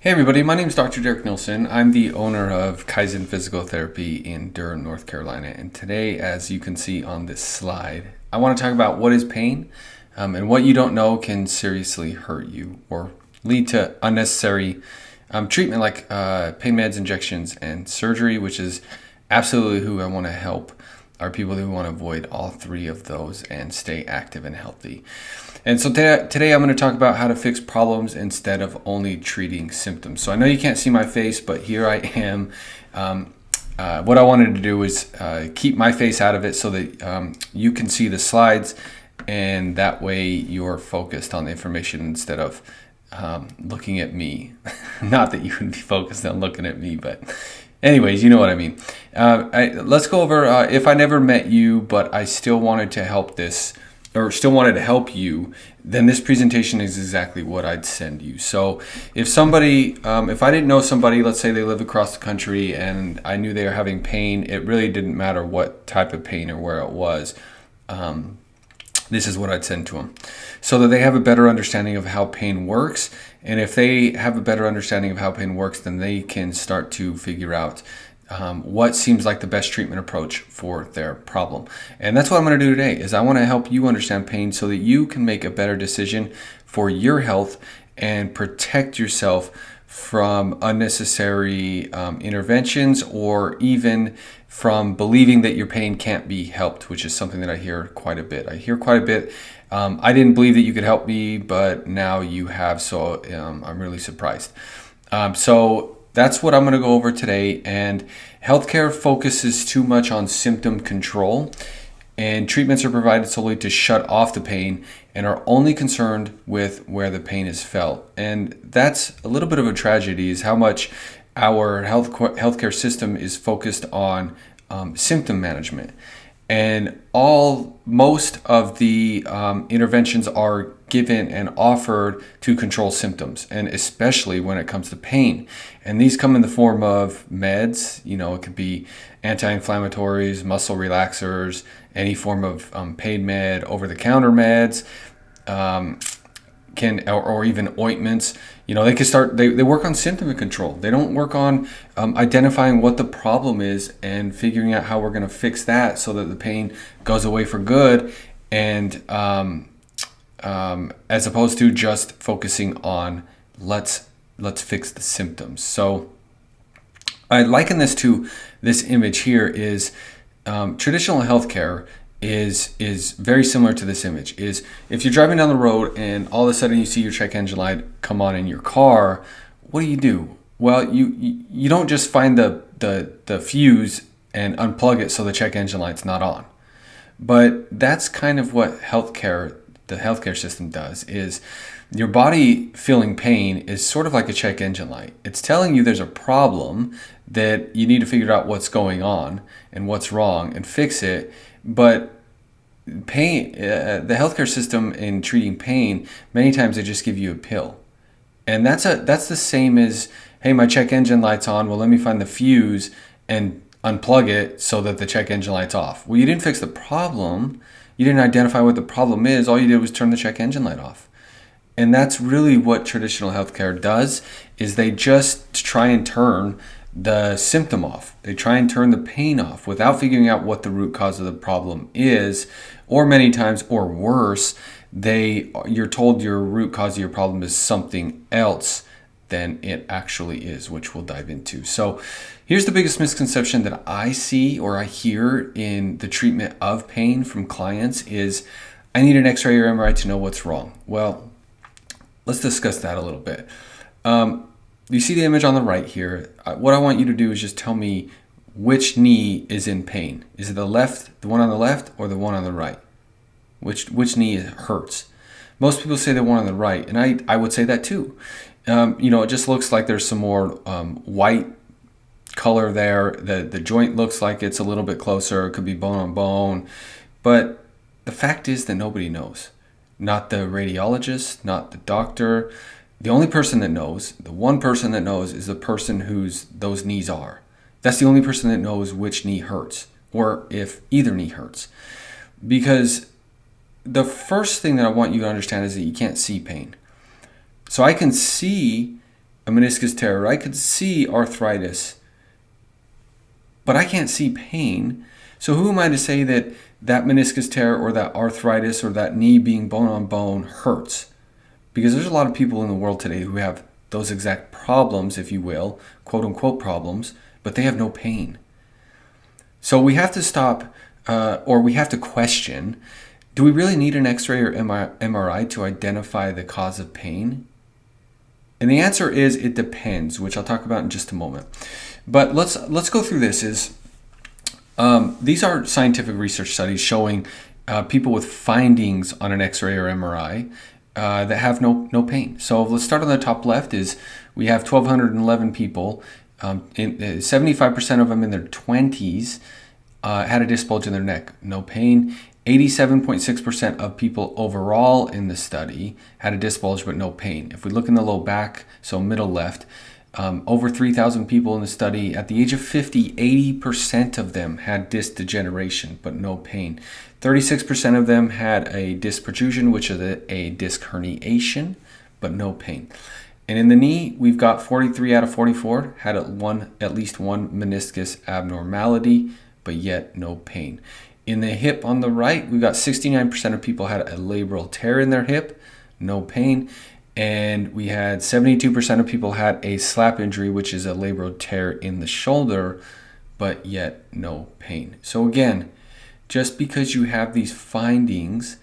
Hey everybody, my name is Dr. Derek Nilsson. I'm the owner of Kaizen Physical Therapy in Durham, North Carolina. And today, as you can see on this slide, I want to talk about what is pain and what you don't know can seriously hurt you or lead to unnecessary treatment like pain meds, injections, and surgery, which is absolutely who I want to help are people who want to avoid all three of those and stay active and healthy. And so today I'm going to talk about how to fix problems instead of only treating symptoms. So I know you can't see my face, but here I am. What I wanted to do is keep my face out of it so that you can see the slides, and that way you're focused on the information instead of looking at me. Not that you would be focused on looking at me, but anyways, you know what I mean. Let's go over if I never met you, but I still wanted to help this, or still wanted to help you, then this presentation is exactly what I'd send you. So if I didn't know somebody, let's say they live across the country and I knew they were having pain, it really didn't matter what type of pain or where it was. This is what I'd send to them so that they have a better understanding of how pain works. And if they have a better understanding of how pain works, then they can start to figure out what seems like the best treatment approach for their problem. And that's what I'm going to do today is I want to help you understand pain so that you can make a better decision for your health and protect yourself from unnecessary interventions, or even from believing that your pain can't be helped, which is something that I hear quite a bit. I didn't believe that you could help me, but now you have, so I'm really surprised. So that's what I'm going to go over today. And healthcare focuses too much on symptom control, and treatments are provided solely to shut off the pain and are only concerned with where the pain is felt. And that's a little bit of a tragedy, is how much our healthcare system is focused on symptom management. And most of the interventions are given and offered to control symptoms, and especially when it comes to pain. And these come in the form of meds. It could be anti-inflammatories, muscle relaxers, any form of pain med, over-the-counter meds, or even ointments. They can start. They work on symptom control. They don't work on identifying what the problem is and figuring out how we're going to fix that so that the pain goes away for good. And as opposed to just focusing on let's fix the symptoms. So I liken this to this image here. Is traditional healthcare is very similar to this image. Is if you're driving down the road and all of a sudden you see your check engine light come on in your car, what do? Well, you don't just find the fuse and unplug it so the check engine light's not on. But that's kind of what the healthcare system does. Is your body feeling pain is sort of like a check engine light. It's telling you there's a problem that you need to figure out what's going on and what's wrong and fix it. But pain, the healthcare system in treating pain, many times they just give you a pill. And that's the same as, hey, my check engine light's on. Well, let me find the fuse and unplug it so that the check engine light's off. Well, you didn't fix the problem. You didn't identify what the problem is. All you did was turn the check engine light off. And that's really what traditional healthcare does, is they just try and turn the symptom off. They try and turn the pain off without figuring out what the root cause of the problem is, or many times, or worse, you're told your root cause of your problem is something else than it actually is, which we'll dive into. So here's the biggest misconception that I see or I hear in the treatment of pain from clients is, I need an x-ray or MRI to know what's wrong. Well, let's discuss that a little bit. You see the image on the right here. What I want you to do is just tell me which knee is in pain. Is it the one on the left, or the one on the right? Which knee hurts? Most people say the one on the right, and I would say that too. It just looks like there's some more white color there. The joint looks like it's a little bit closer. It could be bone on bone. But the fact is that nobody knows. Not the radiologist, not the doctor. The only person that knows, the one person that knows, is the person whose those knees are. That's the only person that knows which knee hurts, or if either knee hurts. Because the first thing that I want you to understand is that you can't see pain. So I can see a meniscus tear, or I could see arthritis, but I can't see pain. So who am I to say that that meniscus tear or that arthritis or that knee being bone on bone hurts? Because there's a lot of people in the world today who have those exact problems, if you will, quote unquote problems, but they have no pain. So we have to stop, or we have to question, do we really need an x-ray or MRI to identify the cause of pain? And the answer is it depends, which I'll talk about in just a moment. But let's go through this. These are scientific research studies showing people with findings on an x-ray or MRI that have no pain. So let's start on the top left. Is we have 1,211 people, 75% of them in their 20s had a disc bulge in their neck, no pain. 87.6% of people overall in the study had a disc bulge but no pain. If we look in the low back, so middle left, over 3,000 people in the study, at the age of 50, 80% of them had disc degeneration but no pain. 36% of them had a disc protrusion, which is a disc herniation, but no pain. And in the knee, we've got 43 out of 44 had at least one meniscus abnormality, but yet no pain. In the hip on the right, we've got 69% of people had a labral tear in their hip, no pain. And we had 72% of people had a slap injury, which is a labral tear in the shoulder, but yet no pain. So again, just because you have these findings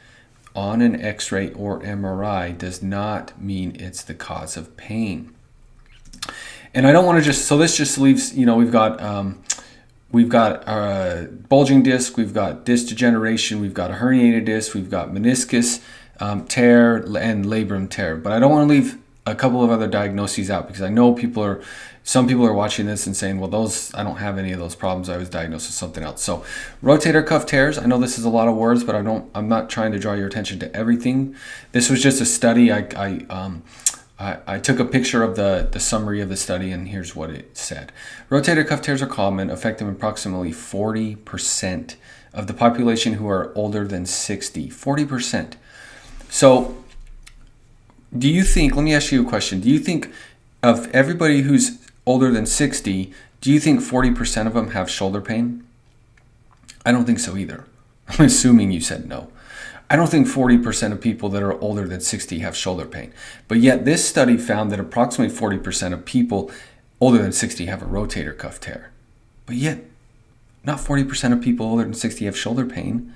on an x-ray or MRI does not mean it's the cause of pain. And I don't want to so this just leaves, we've got bulging disc, we've got disc degeneration, we've got a herniated disc, we've got meniscus tear and labrum tear. But I don't want to leave a couple of other diagnoses out, because I know some people are watching this and saying, well, I don't have any of those problems. I was diagnosed with something else. So rotator cuff tears, I know this is a lot of words, but I'm not trying to draw your attention to everything. This was just a study. I took a picture of the summary of the study, and here's what it said. Rotator cuff tears are common, affecting approximately 40% of the population who are older than 60. 40%. So do you think, let me ask you a question. Do you think of everybody who's older than 60, do you think 40% of them have shoulder pain? I don't think so either. I'm assuming you said no. I don't think 40% of people that are older than 60 have shoulder pain. But yet this study found that approximately 40% of people older than 60 have a rotator cuff tear. But yet not 40% of people older than 60 have shoulder pain.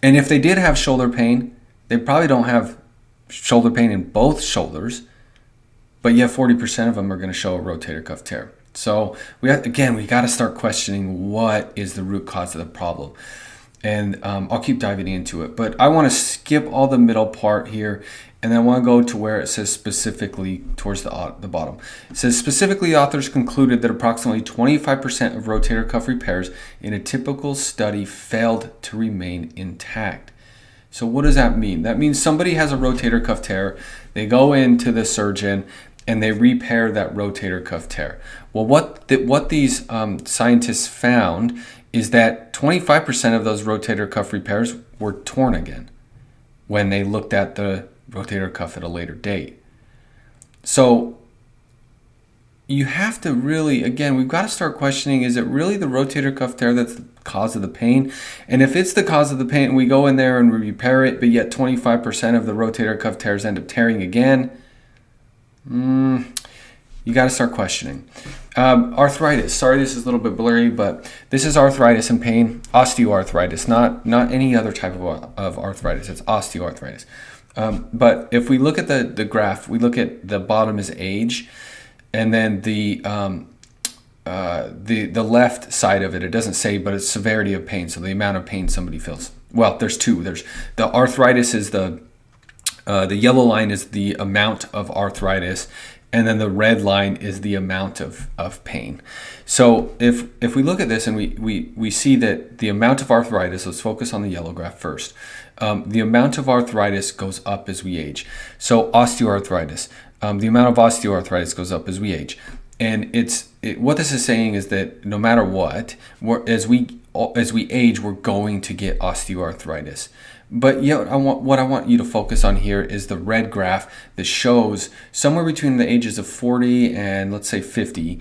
And if they did have shoulder pain, they probably don't have shoulder pain in both shoulders. But yet 40% of them are going to show a rotator cuff tear. So we got to start questioning what is the root cause of the problem. And I'll keep diving into it. But I want to skip all the middle part here, and then I want to go to where it says specifically towards the bottom. It says specifically, authors concluded that approximately 25% of rotator cuff repairs in a typical study failed to remain intact. So what does that mean? That means somebody has a rotator cuff tear. They go into the surgeon and they repair that rotator cuff tear. Well, what these scientists found is that 25% of those rotator cuff repairs were torn again when they looked at the rotator cuff at a later date. So you have to really, again, we've got to start questioning, is it really the rotator cuff tear that's the cause of the pain? And if it's the cause of the pain, we go in there and we repair it, but yet 25% of the rotator cuff tears end up tearing again, you got to start questioning. Arthritis. Sorry, this is a little bit blurry, but this is arthritis and pain. Osteoarthritis, not any other type of arthritis. It's osteoarthritis. But if we look at the graph, we look at the bottom is age, and then the left side of it, it doesn't say, but it's severity of pain. So the amount of pain somebody feels. Well, there's two. There's the arthritis is the yellow line is the amount of arthritis, and then the red line is the amount of pain. So if we look at this and we see that the amount of arthritis, let's focus on the yellow graph first. The amount of arthritis goes up as we age. So osteoarthritis, the amount of osteoarthritis goes up as we age. And what this is saying is that no matter what, as we age, we're going to get osteoarthritis. But what I want you to focus on here is the red graph that shows somewhere between the ages of 40 and let's say 50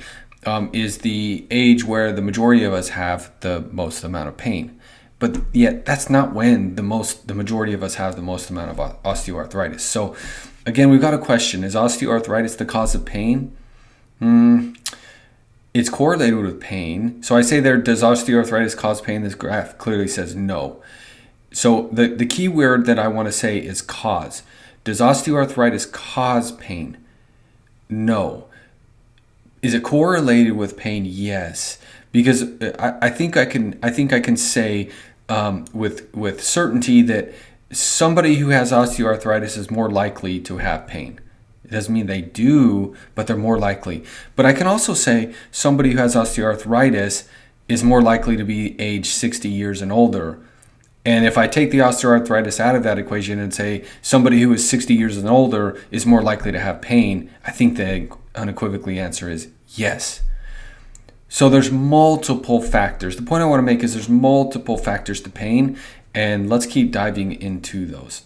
is the age where the majority of us have the most amount of pain. But yet that's not when the majority of us have the most amount of osteoarthritis. So again, we've got a question: is osteoarthritis the cause of pain? It's correlated with pain. So I say there, does osteoarthritis cause pain? This graph clearly says no. So the key word that I want to say is cause. Does osteoarthritis cause pain? No. Is it correlated with pain? Yes. Because I think I can say with certainty that somebody who has osteoarthritis is more likely to have pain. It doesn't mean they do, but they're more likely. But I can also say somebody who has osteoarthritis is more likely to be age 60 years and older. And if I take the osteoarthritis out of that equation and say somebody who is 60 years and older is more likely to have pain, I think the unequivocally answer is yes. So there's multiple factors. The point I want to make is there's multiple factors to pain, and let's keep diving into those.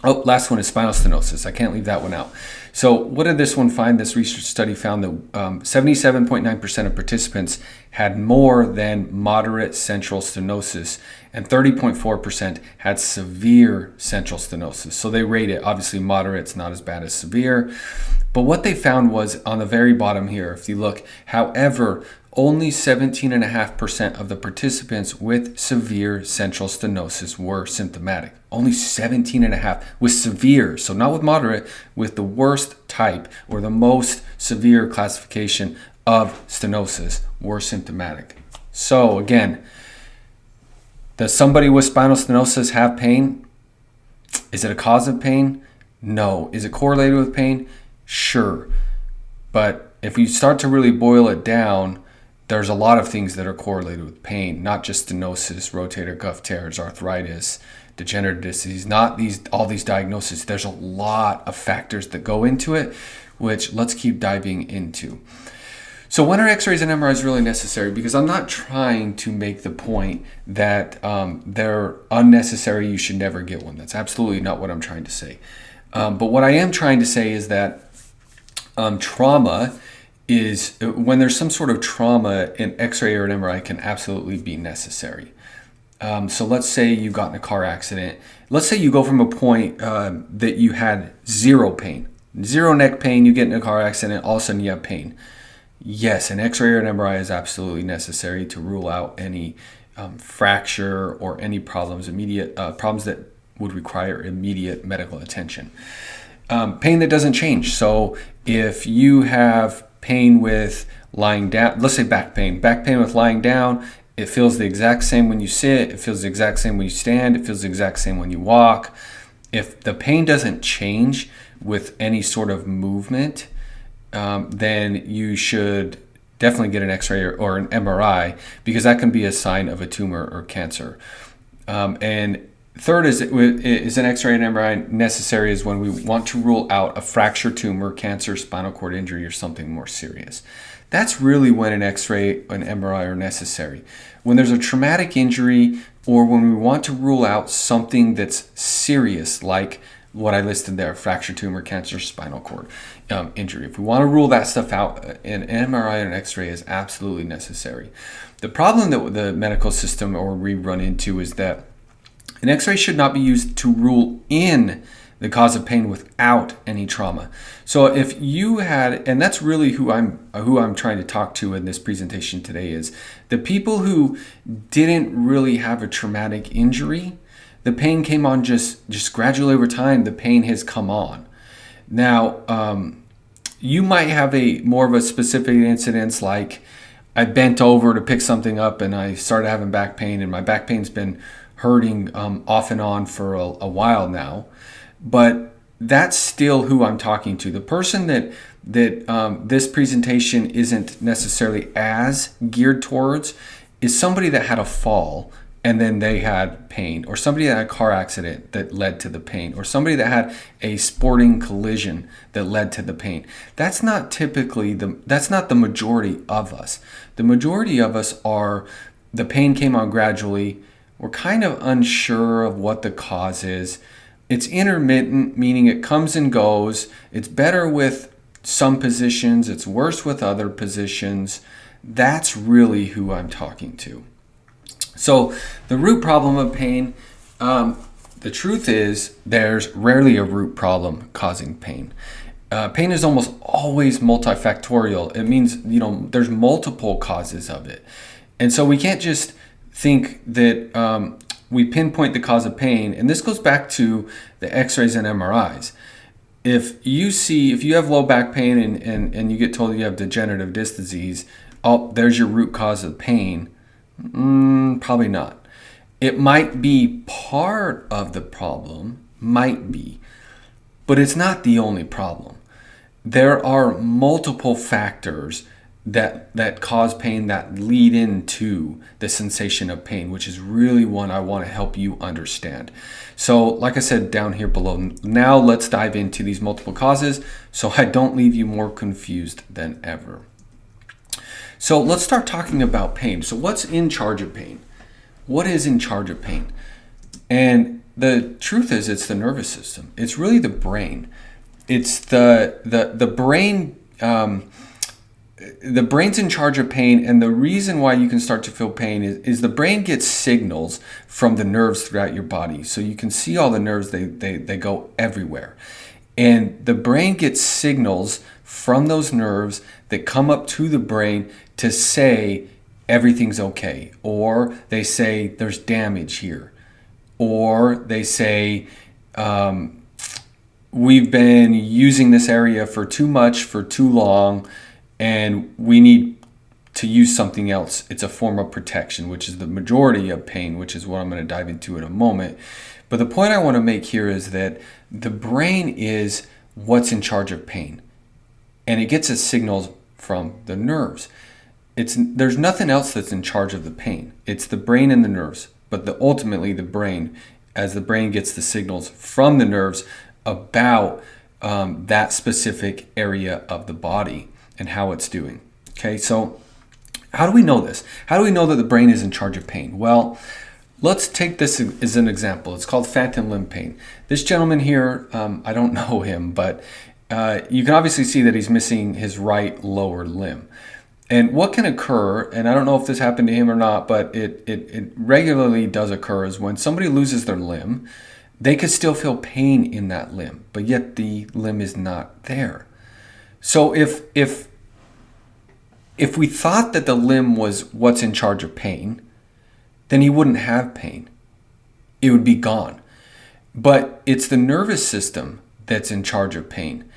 Oh, last one is spinal stenosis. I can't leave that one out. So what did this one find? This research study found that 77.9% of participants had more than moderate central stenosis, and 30.4% had severe central stenosis. So they rate it. Obviously, moderate's not as bad as severe. But what they found was on the very bottom here, if you look, however, only 17.5% of the participants with severe central stenosis were symptomatic. Only 17.5% with severe, so not with moderate, with the worst type or the most severe classification of stenosis were symptomatic. So again, does somebody with spinal stenosis have pain? Is it a cause of pain? No. Is it correlated with pain? Sure. But if you start to really boil it down, there's a lot of things that are correlated with pain, not just stenosis, rotator cuff tears, arthritis, degenerative disease, not all these diagnoses. There's a lot of factors that go into it, which let's keep diving into. So when are x-rays and MRIs really necessary? Because I'm not trying to make the point that they're unnecessary, you should never get one. That's absolutely not what I'm trying to say. But what I am trying to say is that trauma is, when there's some sort of trauma, an x-ray or an MRI can absolutely be necessary. So let's say you got in a car accident. Let's say you go from a point that you had zero pain, zero neck pain, you get in a car accident, all of a sudden you have pain. Yes, an x-ray or an MRI is absolutely necessary to rule out any fracture or any problems that would require immediate medical attention. Pain that doesn't change. So if you have pain with lying down, let's say back pain with lying down, it feels the exact same when you sit, it feels the exact same when you stand, it feels the exact same when you walk. If the pain doesn't change with any sort of movement, then you should definitely get an x-ray or an MRI, because that can be a sign of a tumor or cancer. And third is an x-ray and MRI necessary is when we want to rule out a fracture, tumor, cancer, spinal cord injury, or something more serious. That's really when an x-ray and MRI are necessary. When there's a traumatic injury, or when we want to rule out something that's serious, like what I listed there, fracture, tumor, cancer, spinal cord injury. If we want to rule that stuff out, an MRI and an x-ray is absolutely necessary. The problem that the medical system or we run into is that an x-ray should not be used to rule in the cause of pain without any trauma. So if you had, and that's really who I'm trying to talk to in this presentation today, is the people who didn't really have a traumatic injury. The pain came on just gradually over time. The pain has come on. Now, you might have more of a specific incident, like I bent over to pick something up and I started having back pain, and my back pain's been hurting off and on for a while now. But that's still who I'm talking to. The person that this presentation isn't necessarily as geared towards is somebody that had a fall and then they had pain, or somebody that had a car accident that led to the pain, or somebody that had a sporting collision that led to the pain. That's not typically that's not the majority of us. The majority of us are, the pain came on gradually, we're kind of unsure of what the cause is. It's intermittent, meaning it comes and goes. It's better with some positions, it's worse with other positions. That's really who I'm talking to. So the root problem of pain, the truth is there's rarely a root problem causing pain. Pain is almost always multifactorial. It means, there's multiple causes of it. And so we can't just think that we pinpoint the cause of pain. And this goes back to the x-rays and MRIs. If you have low back pain and you get told you have degenerative disc disease, oh, there's your root cause of pain. Probably not. It might be part of the problem, might be, but it's not the only problem. There are multiple factors that cause pain that lead into the sensation of pain, which is really one I want to help you understand. So like I said down here below, now let's dive into these multiple causes so I don't leave you more confused than ever. So let's start talking about pain. So what's in charge of pain? What is in charge of pain? And the truth is it's the nervous system. It's really the brain. It's the brain. The brain's in charge of pain, and the reason why you can start to feel pain is the brain gets signals from the nerves throughout your body. So you can see all the nerves, they go everywhere. And the brain gets signals from those nerves that come up to the brain to say everything's okay, or they say there's damage here, or they say we've been using this area for too much for too long, and we need to use something else. It's a form of protection, which is the majority of pain, which is what I'm going to dive into in a moment. But the point I want to make here is that the brain is what's in charge of pain, and it gets its signals from the nerves. There's nothing else that's in charge of the pain. It's the brain and the nerves, but ultimately the brain, as the brain gets the signals from the nerves about that specific area of the body and how it's doing. Okay, so how do we know this? How do we know that the brain is in charge of pain? Well, let's take this as an example. It's called phantom limb pain. This gentleman here, I don't know him, but you can obviously see that he's missing his right lower limb. And what can occur, and I don't know if this happened to him or not, but it regularly does occur, is when somebody loses their limb, they could still feel pain in that limb, but yet the limb is not there. So if we thought that the limb was what's in charge of pain, then he wouldn't have pain. It would be gone. But it's the nervous system that's in charge of pain.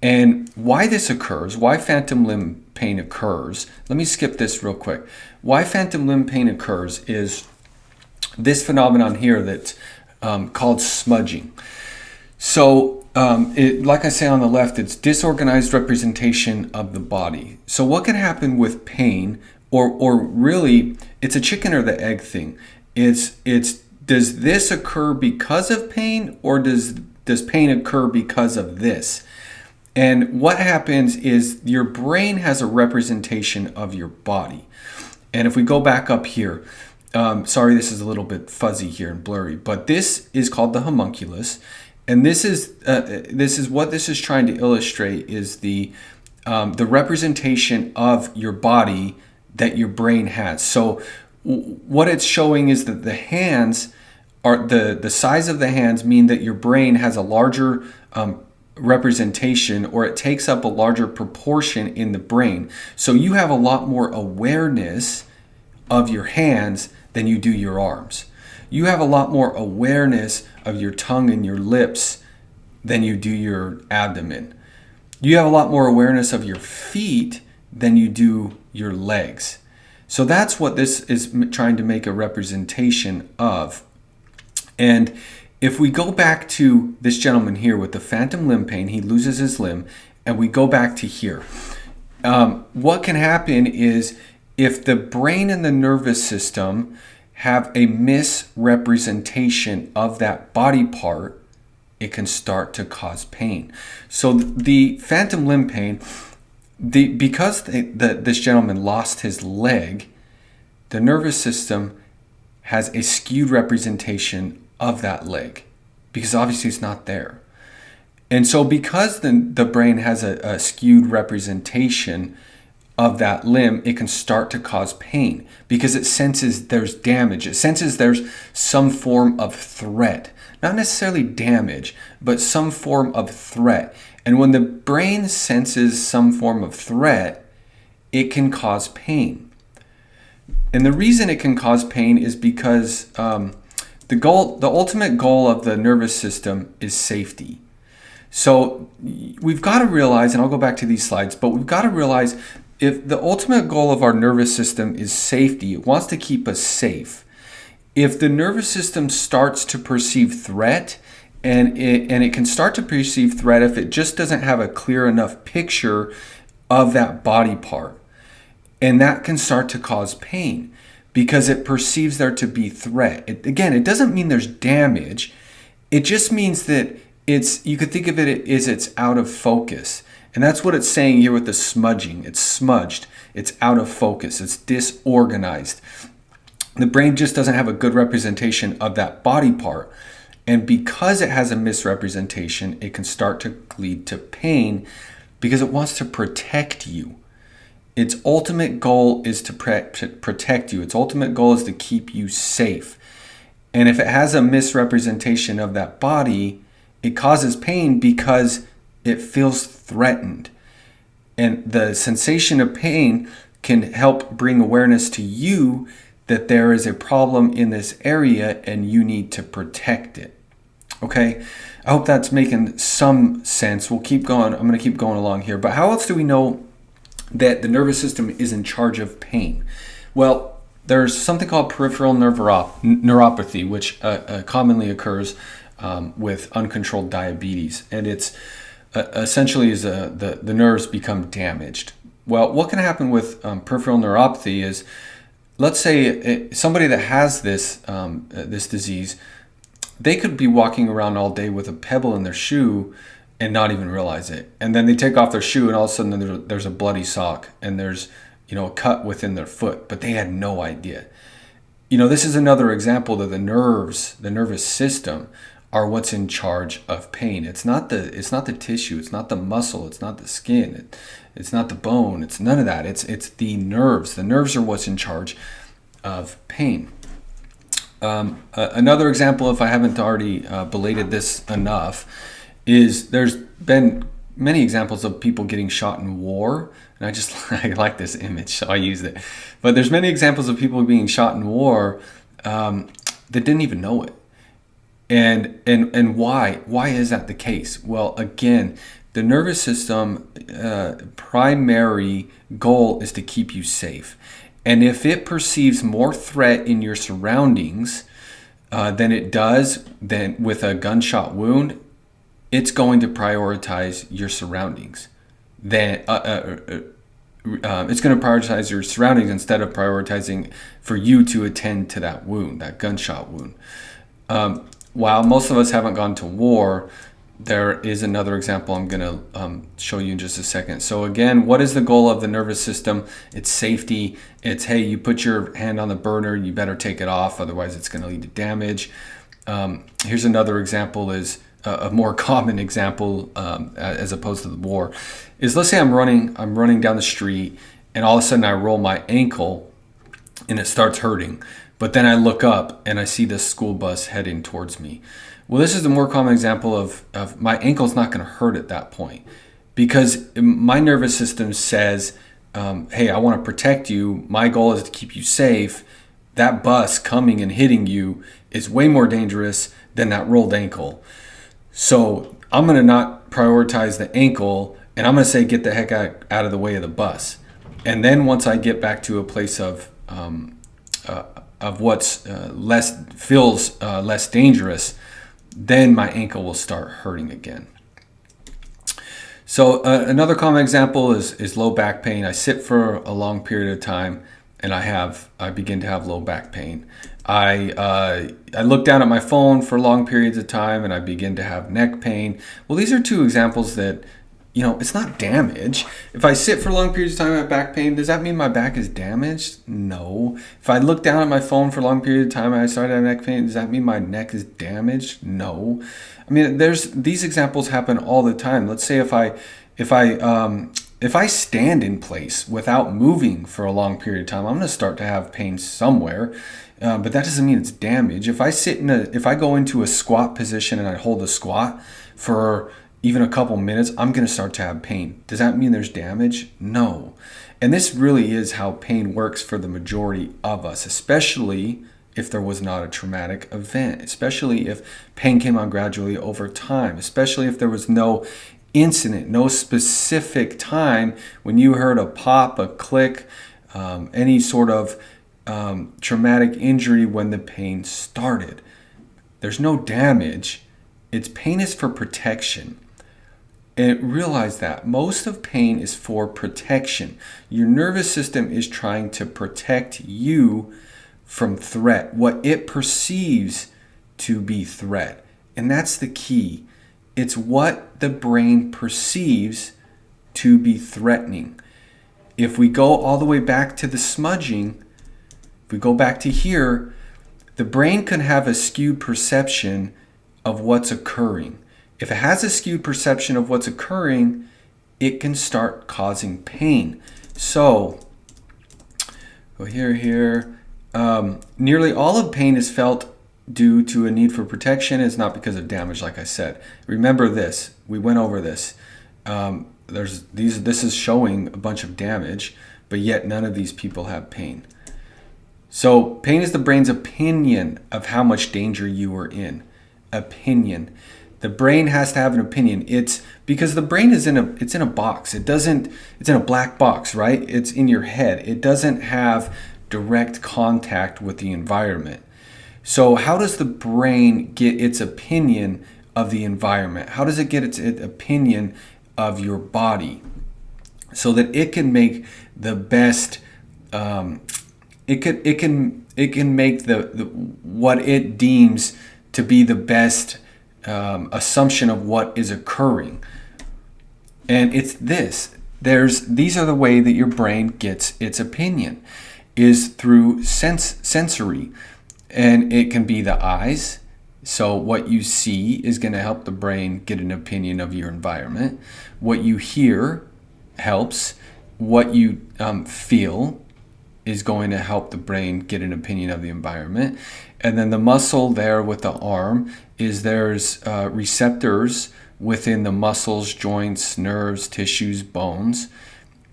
And why this occurs, why phantom limb pain occurs, let me skip this real quick. Why phantom limb pain occurs is this phenomenon here that's called smudging. So like I say on the left, it's disorganized representation of the body. So what can happen with pain, or really, it's a chicken or the egg thing. It's does this occur because of pain, or does pain occur because of this? And what happens is your brain has a representation of your body. And if we go back up here, sorry, this is a little bit fuzzy here and blurry, but this is called the homunculus. And this is what this is trying to illustrate is the representation of your body that your brain has. So what it's showing is that the hands are the size of the hands mean that your brain has a larger representation, or it takes up a larger proportion in the brain. So you have a lot more awareness of your hands than you do your arms. You have a lot more awareness of your tongue and your lips than you do your abdomen. You have a lot more awareness of your feet than you do your legs. So that's what this is trying to make a representation of. And if we go back to this gentleman here with the phantom limb pain, he loses his limb, and we go back to here. What can happen is if the brain and the nervous system have a misrepresentation of that body part, it can start to cause pain. So the phantom limb pain, because this gentleman lost his leg, the nervous system has a skewed representation of that leg, because obviously it's not there. And so because the brain has a skewed representation of that limb, it can start to cause pain because it senses there's damage. It senses there's some form of threat. Not necessarily damage, but some form of threat. And when the brain senses some form of threat, it can cause pain. And the reason it can cause pain is because the ultimate goal of the nervous system is safety. So we've got to realize, and I'll go back to these slides, but we've got to realize if the ultimate goal of our nervous system is safety, it wants to keep us safe. If the nervous system starts to perceive threat, and it can start to perceive threat if it just doesn't have a clear enough picture of that body part. And that can start to cause pain because it perceives there to be threat. It doesn't mean there's damage. It just means that you could think of it as it's out of focus. And that's what it's saying here with the smudging. It's smudged. It's out of focus. It's disorganized. The brain just doesn't have a good representation of that body part. And because it has a misrepresentation, it can start to lead to pain because it wants to protect you. Its ultimate goal is to protect you. Its ultimate goal is to keep you safe. And if it has a misrepresentation of that body, it causes pain because it feels threatened. And the sensation of pain can help bring awareness to you that there is a problem in this area and you need to protect it. Okay, I hope that's making some sense. We'll keep going. I'm going to keep going along here. But how else do we know that the nervous system is in charge of pain? Well, there's something called peripheral neuropathy, which commonly occurs with uncontrolled diabetes. And it's essentially is the nerves become damaged. Well, what can happen with peripheral neuropathy is, let's say somebody that has this disease, they could be walking around all day with a pebble in their shoe and not even realize it. And then they take off their shoe and all of a sudden there's a bloody sock and there's a cut within their foot, but they had no idea. This is another example that the nervous system are what's in charge of pain. It's not the tissue, it's not the muscle, it's not the skin, it's not the bone, it's none of that. It's the nerves. The nerves are what's in charge of pain. Another example, if I haven't already belated this enough, is there's been many examples of people getting shot in war, and I like this image, so I used it. But there's many examples of people being shot in war that didn't even know it. And why? Why is that the case? Well, again, the nervous system primary goal is to keep you safe. And if it perceives more threat in your surroundings than it does with a gunshot wound, it's going to prioritize your surroundings. It's going to prioritize your surroundings instead of prioritizing for you to attend to that wound, that gunshot wound. While most of us haven't gone to war, there is another example I'm going to show you in just a second. So again, what is the goal of the nervous system? It's safety. It's, hey, you put your hand on the burner, you better take it off, otherwise it's going to lead to damage. Here's another example, is a more common example as opposed to the war, is let's say I'm running down the street and all of a sudden I roll my ankle and it starts hurting. But then I look up and I see this school bus heading towards me. Well, this is the more common example of my ankle's not going to hurt at that point because my nervous system says, hey, I want to protect you. My goal is to keep you safe. That bus coming and hitting you is way more dangerous than that rolled ankle. So I'm going to not prioritize the ankle and I'm going to say, get the heck out of the way of the bus. And then once I get back to a place of what's feels less dangerous, then my ankle will start hurting again. So another common example is low back pain. I sit for a long period of time and I begin to have low back pain. I look down at my phone for long periods of time and I begin to have neck pain. Well, these are two examples that it's not damage. If I sit for long periods of time and have back pain, does that mean my back is damaged? No. If I look down at my phone for a long period of time and I start having neck pain, does that mean my neck is damaged? No. I mean, these examples happen all the time. Let's say if I stand in place without moving for a long period of time, I'm going to start to have pain somewhere, but that doesn't mean it's damage. If I go into a squat position and I hold a squat for even a couple minutes, I'm going to start to have pain. Does that mean there's damage? No. And this really is how pain works for the majority of us, especially if there was not a traumatic event, especially if pain came on gradually over time, especially if there was no incident, no specific time when you heard a pop, a click, any sort of traumatic injury when the pain started. There's no damage. Pain is for protection. And realize that most of pain is for protection. Your nervous system is trying to protect you from threat, what it perceives to be threat. And that's the key. It's what the brain perceives to be threatening. If we go all the way back to the smudging, if we go back to here, the brain can have a skewed perception of what's occurring. If it has a skewed perception of what's occurring, it can start causing pain. So, go here. Nearly all of pain is felt due to a need for protection. It's not because of damage, like I said. Remember this. We went over this. This is showing a bunch of damage, but yet none of these people have pain. So pain is the brain's opinion of how much danger you are in. Opinion. The brain has to have an opinion. It's because the brain is in a box. It's in a black box, right? It's in your head. It doesn't have direct contact with the environment. So how does the brain get its opinion of the environment? How does it get its opinion of your body? So that it can make the best. It can make the what it deems to be the best assumption of what is occurring. And it's this. These are the way that your brain gets its opinion, is through sensory. And it can be the eyes. So what you see is going to help the brain get an opinion of your environment. What you hear helps. What you feel is going to help the brain get an opinion of the environment. And then the muscle there with the arm there's receptors within the muscles, joints, nerves, tissues, bones.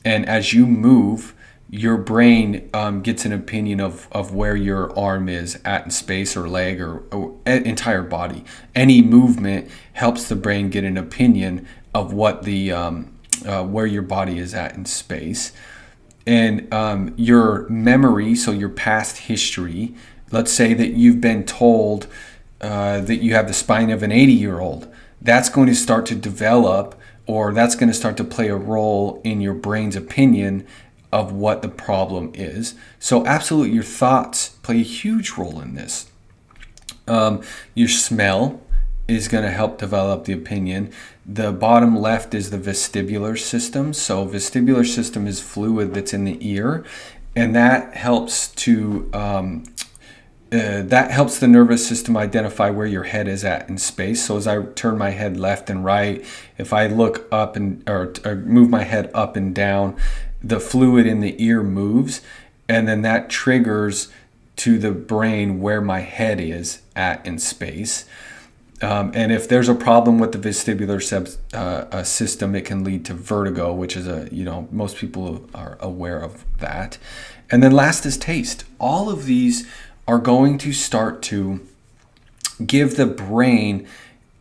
And as you move, your brain gets an opinion of where your arm is at in space, or leg, or entire body. Any movement helps the brain get an opinion of what where your body is at in space. And your memory, so your past history, let's say that you've been told that you have the spine of an 80-year-old, that's going to start to develop, or that's going to start to play a role in your brain's opinion of what the problem is. So absolutely, your thoughts play a huge role in this. Your smell is going to help develop the opinion. The bottom left is the vestibular system. So vestibular system is fluid that's in the ear, and that helps the nervous system identify where your head is at in space. So as I turn my head left and right, if I look up or move my head up and down, the fluid in the ear moves, and then that triggers to the brain where my head is at in space. And if there's a problem with the vestibular system, it can lead to vertigo, which is most people are aware of that. And then last is taste. All of these are going to start to give the brain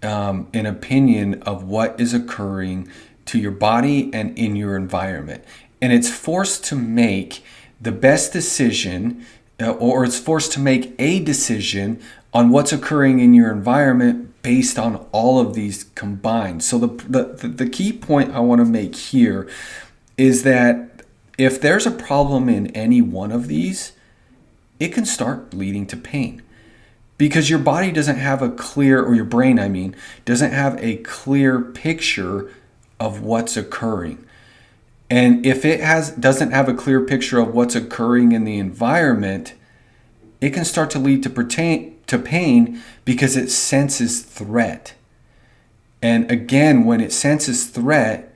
an opinion of what is occurring to your body and in your environment. And it's forced to make the best decision, or it's forced to make a decision on what's occurring in your environment based on all of these combined. So the key point I want to make here is that if there's a problem in any one of these, it can start leading to pain, because your body doesn't have a clear, or your brain, doesn't have a clear picture of what's occurring. And if it doesn't have a clear picture of what's occurring in the environment, it can start to lead to pain because it senses threat. And again, when it senses threat,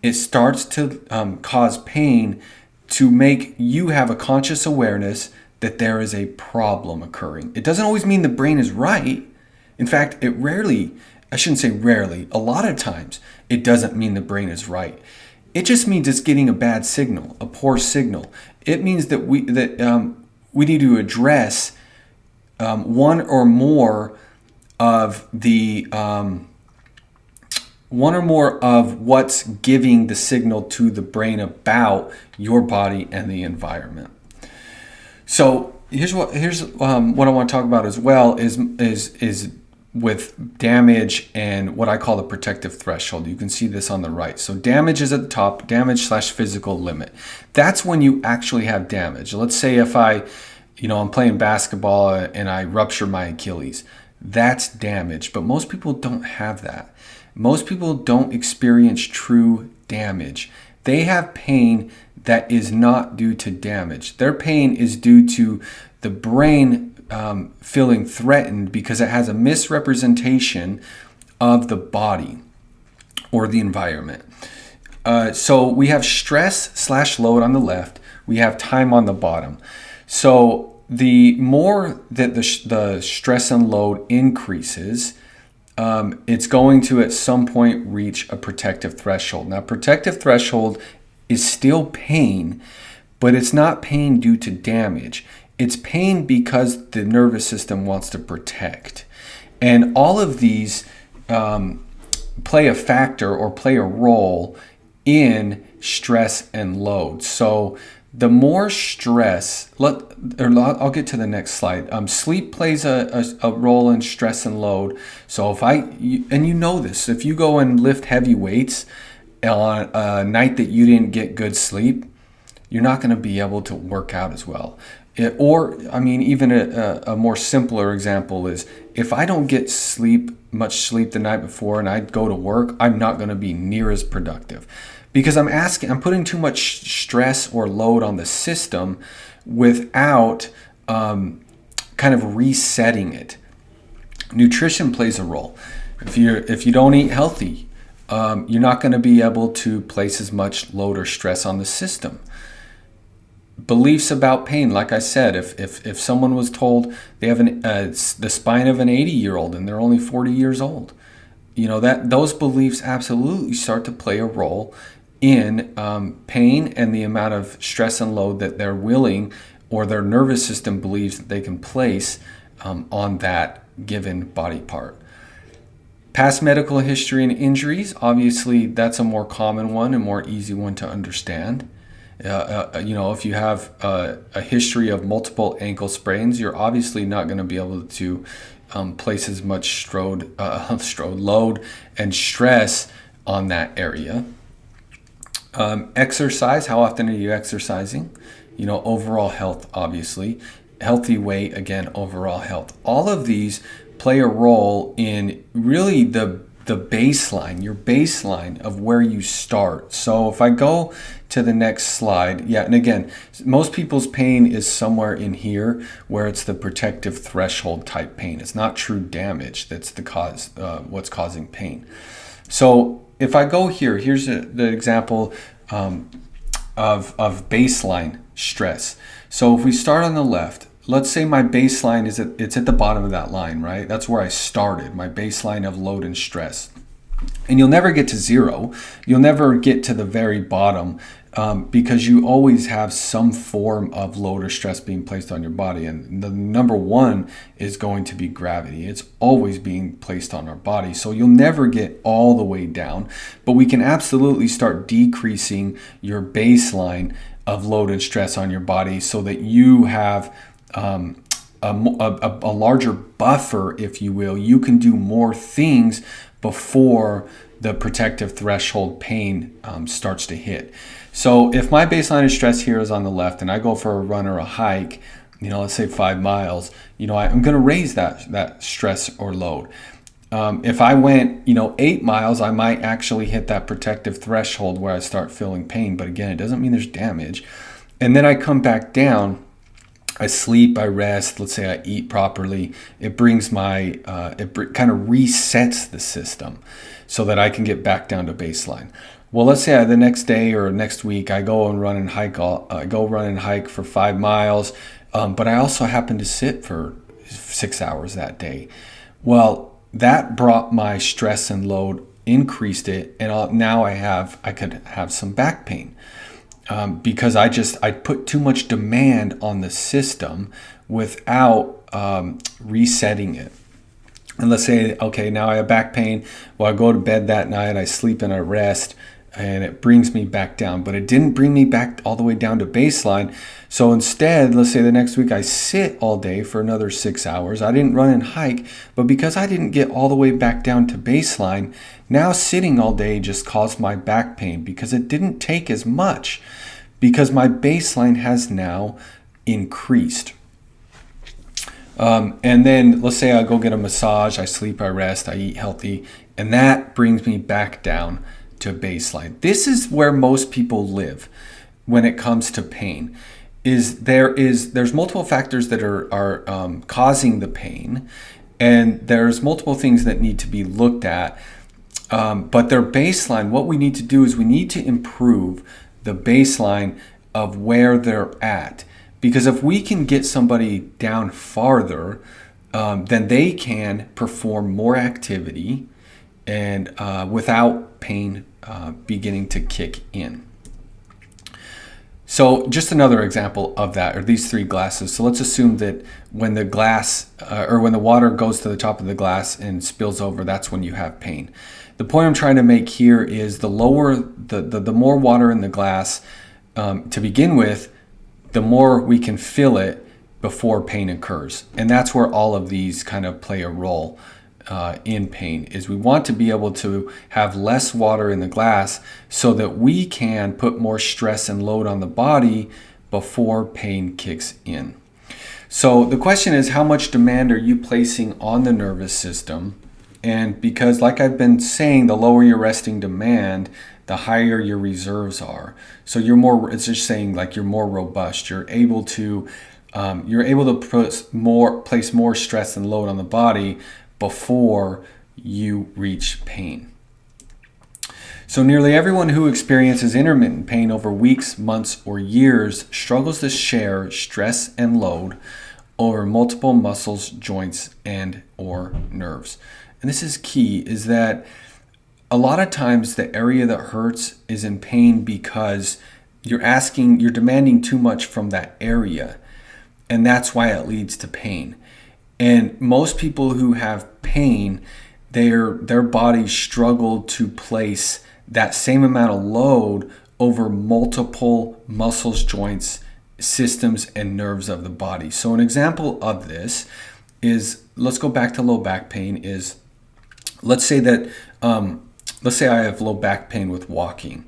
it starts to cause pain to make you have a conscious awareness that there is a problem occurring. It doesn't always mean the brain is right. In fact, I shouldn't say rarely, a lot of times it doesn't mean the brain is right. It just means it's getting a bad signal, a poor signal. It means that we need to address one or more of what's giving the signal to the brain about your body and the environment. So here's what I want to talk about as well is with damage and what I call the protective threshold. You can see this on the right. So damage is at the top, damage/physical limit. That's when you actually have damage. Let's say if I'm playing basketball and I rupture my Achilles. That's damage, but most people don't have that. Most people don't experience true damage. They have pain that is not due to damage. Their pain is due to the brain feeling threatened because it has a misrepresentation of the body or the environment. So we have stress/load on the left. We have time on the bottom. So the more that the stress and load increases, it's going to at some point reach a protective threshold. Now, protective threshold is still pain, but it's not pain due to damage. It's pain because the nervous system wants to protect. And all of these play a factor or play a role in stress and load. So the more stress, I'll get to the next slide. Sleep plays a role in stress and load. So and you know this, if you go and lift heavy weights on a night that you didn't get good sleep, you're not going to be able to work out as well. Even a more simpler example is if I don't get much sleep the night before and I go to work, I'm not going to be near as productive because I'm putting too much stress or load on the system without kind of resetting it. Nutrition plays a role. If you don't eat healthy, you're not going to be able to place as much load or stress on the system. Beliefs about pain, like I said, if someone was told they have the spine of an 80-year-old and they're only 40 years old, those beliefs absolutely start to play a role in pain and the amount of stress and load that they're willing or their nervous system believes that they can place on that given body part. Past medical history and injuries, obviously that's a more common one and more easy one to understand. If you have a history of multiple ankle sprains, you're obviously not going to be able to place as much load and stress on that area. Exercise, how often are you exercising? Overall health, obviously. Healthy weight, again, overall health. All of these play a role in really the baseline, your baseline of where you start. So if I go to the next slide, and again, most people's pain is somewhere in here where it's the protective threshold type pain. It's not true damage that's the cause, what's causing pain. So if I go here's the example of baseline stress. So if we start on the left, let's say my baseline it's at the bottom of that line, right? That's where I started, my baseline of load and stress. And you'll never get to zero. You'll never get to the very bottom because you always have some form of load or stress being placed on your body. And the number one is going to be gravity. It's always being placed on our body. So you'll never get all the way down, but we can absolutely start decreasing your baseline of load and stress on your body so that you have a larger buffer, if you will. You can do more things before the protective threshold pain starts to hit. So if my baseline of stress here is on the left and I go for a run or a hike, let's say 5 miles, I'm going to raise that stress or load. If I went, 8 miles, I might actually hit that protective threshold where I start feeling pain. But again, it doesn't mean there's damage. And then I come back down. I sleep, I rest. Let's say I eat properly. It brings kind of resets the system so that I can get back down to baseline. Well, let's say the next day or next week I go and run and hike. I go run and hike for 5 miles, but I also happen to sit for 6 hours that day. Well, that brought my stress and load, increased it, and now I could have some back pain because I put too much demand on the system without resetting it. And let's say, okay, now I have back pain. Well, I go to bed that night, I sleep and I rest, and it brings me back down. But it didn't bring me back all the way down to baseline. So instead, let's say the next week I sit all day for another 6 hours. I didn't run and hike, but because I didn't get all the way back down to baseline, now sitting all day just caused my back pain because it didn't take as much because my baseline has now increased. And then let's say I go get a massage, I sleep, I rest, I eat healthy, and that brings me back down to baseline. This is where most people live when it comes to pain. There's multiple factors that are causing the pain, and there's multiple things that need to be looked at. But their baseline, what we need to do is we need to improve the baseline of where they're at. Because if we can get somebody down farther, then they can perform more activity and without pain beginning to kick in. So just another example of that are these 3 glasses. So let's assume that when the glass when the water goes to the top of the glass and spills over, that's when you have pain. The point I'm trying to make here is the more water in the glass to begin with, the more we can fill it before pain occurs. And that's where all of these kind of play a role in pain, is we want to be able to have less water in the glass so that we can put more stress and load on the body before pain kicks in. So the question is, how much demand are you placing on the nervous system? And because, like I've been saying, the lower your resting demand, the higher your reserves are. So it's just saying like you're more robust. You're able to place more stress and load on the body before you reach pain. So nearly everyone who experiences intermittent pain over weeks, months, or years struggles to share stress and load over multiple muscles, joints, and or nerves. And this is key, is that a lot of times the area that hurts is in pain because you're demanding too much from that area. And that's why it leads to pain. And most people who have pain, their bodies struggle to place that same amount of load over multiple muscles, joints, systems, and nerves of the body. So an example of this is, let's go back to low back pain, is let's say I have low back pain with walking.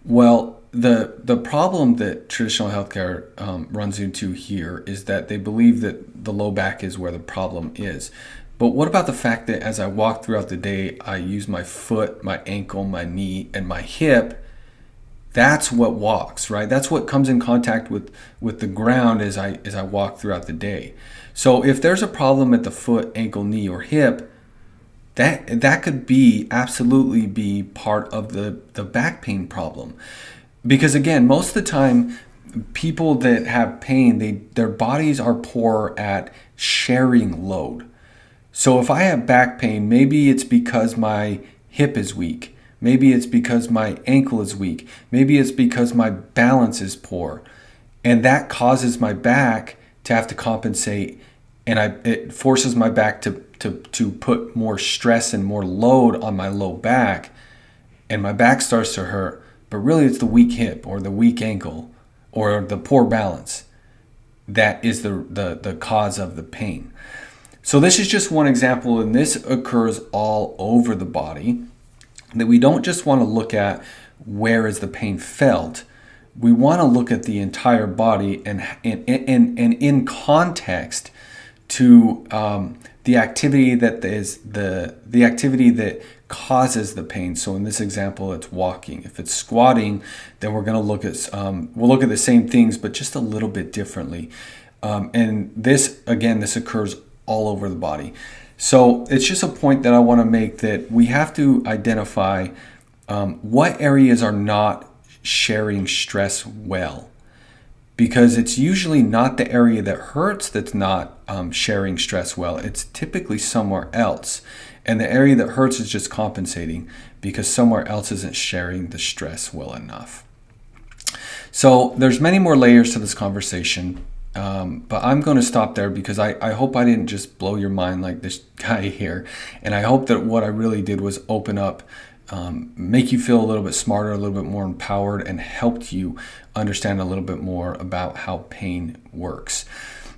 Well, the problem that traditional healthcare runs into here is that they believe that the low back is where the problem is. But what about the fact that as I walk throughout the day, I use my foot, my ankle, my knee, and my hip? That's what walks, right? That's what comes in contact with the ground as I walk throughout the day. So if there's a problem at the foot, ankle, knee, or hip, that could absolutely be part of the back pain problem. Because again, most of the time, people that have pain, their bodies are poor at sharing load. So if I have back pain, maybe it's because my hip is weak. Maybe it's because my ankle is weak. Maybe it's because my balance is poor. And that causes my back to have to compensate, and it forces my back to put more stress and more load on my low back, and my back starts to hurt. But really it's the weak hip or the weak ankle or the poor balance that is the cause of the pain. So this is just one example, and this occurs all over the body, that we don't just want to look at where is the pain felt. We want to look at the entire body and in context to the activity that is the activity that causes the pain. So in this example, it's walking. If it's squatting, then we're going to look at we'll look at the same things, but just a little bit differently. And this occurs all over the body. So it's just a point that I want to make, that we have to identify what areas are not sharing stress well, because it's usually not the area that hurts that's not sharing stress well. It's typically somewhere else. And the area that hurts is just compensating because somewhere else isn't sharing the stress well enough. So there's many more layers to this conversation, but I'm going to stop there because I hope I didn't just blow your mind like this guy here. And I hope that what I really did was open up, make you feel a little bit smarter, a little bit more empowered, and helped you understand a little bit more about how pain works.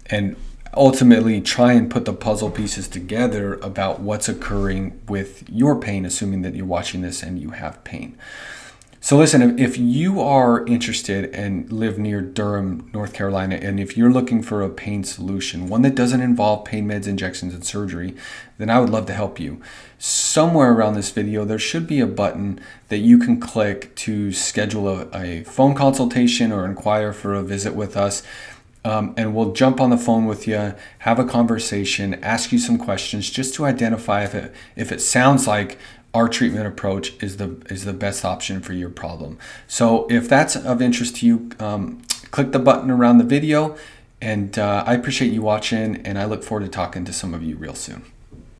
And ultimately try and put the puzzle pieces together about what's occurring with your pain, assuming that you're watching this and you have pain. So listen, if you are interested and live near Durham, North Carolina, and if you're looking for a pain solution, one that doesn't involve pain meds, injections, and surgery, then I would love to help you. Somewhere around this video, there should be a button that you can click to schedule a phone consultation or inquire for a visit with us. And we'll jump on the phone with you, have a conversation, ask you some questions just to identify if it sounds like our treatment approach is the best option for your problem. So if that's of interest to you, click the button around the video, and I appreciate you watching, and I look forward to talking to some of you real soon.